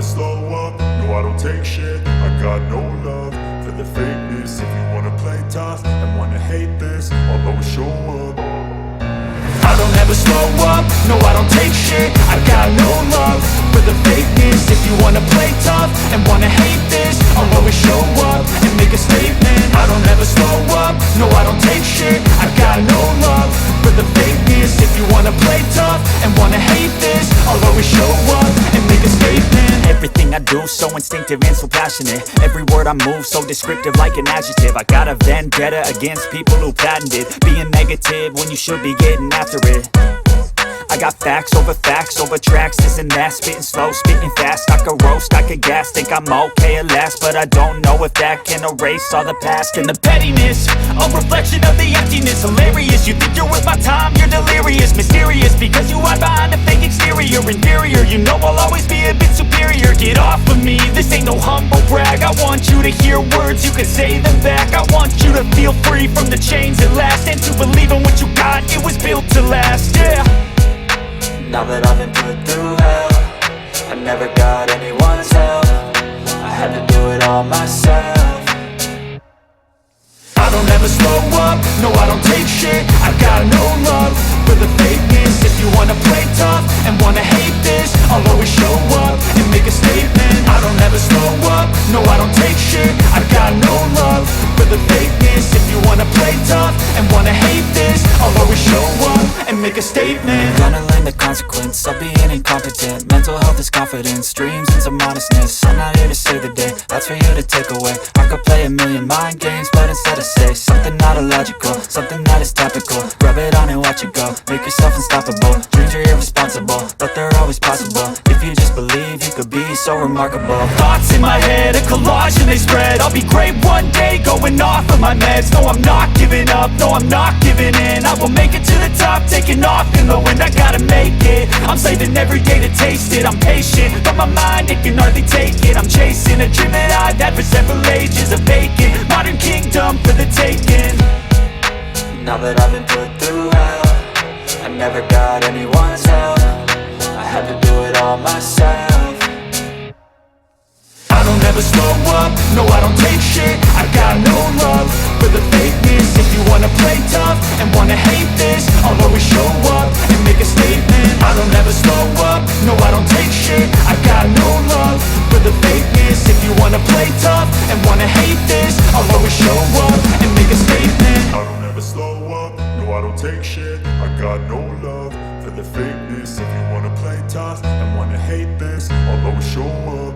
never slow up, no I don't take shit. I got no love for the fakeness. If you wanna play tough and wanna hate this, I'll always show up. I don't ever slow up, no I don't take shit. I got no love for the fakeness. If you wanna play tough and wanna hate this, I'll always show up and make a statement. I don't ever slow up, no I don't take shit. I got no love for the fakeness. If you wanna play tough and wanna hate this, I'll always show up and make a statement. Everything I do so instinctive and so passionate. Every word I move so descriptive like an adjective. I got a vendetta against people who patented being negative when you should be getting after it. I got facts over tracks, this and that. Spitting slow, spitting fast. I could roast, I could gas. Think I'm okay at last, but I don't know if that can erase all the past. And the pettiness, a reflection of the emptiness. Hilarious, you think you're worth my time, you're delirious. Mysterious, because you hide behind a fake exterior. Inferior, you know I'll always be a bit superior. Get off of me, this ain't no humble brag. I want you to hear words, you can say them back. I want you to feel free from the chains at last, and to believe in what you got, it was built to last, yeah. Now that I've been put through hell, I never got anyone's help. I had to do it all myself. I don't ever slow up, no I don't take shit. I got no love for the fakeness. If you wanna play tough and wanna hate this, I'll always show up and make a statement. I don't ever slow up, no I don't take shit. I got no love for the fakeness. If you wanna play tough and wanna hate this, I'll always show up and make a statement. Gonna learn the consequence of being incompetent. Mental health is confidence, dreams and some modestness. I'm not here to save the day, that's for you to take away. I could play a million mind games, but instead I say something not illogical, something that is topical. Rub it on and watch it go, make yourself unstoppable. Dreams are irresponsible, but they're always possible. If you just believe, you could be so remarkable. Thoughts in my head, a collage and they spread. I'll be great one day, going off of my meds. No, I'm not giving up, no, I'm not giving in. I will make it to the top, taking off in the wind. I gotta make it, I'm saving every day to taste it. I'm patient, but my mind, it can hardly take it. I'm chasing a dream that I've had for several ages. A vacant, modern kingdom for the taking. Now that I've been put through hell, I never got anyone's help. I had to do it all myself. I don't ever slow up, no I don't take shit. I got no love for the fakeness. If you wanna play tough and wanna hate this, I'll always show up and make a statement. I don't ever slow up, no I don't take shit. I got no love for the fakeness. If you wanna play tough and wanna hate this, I'll always show up and make a statement. I don't ever slow up, no I don't take shit. I got no love for the fakeness. If you wanna play tough and wanna hate this, I'll always show up.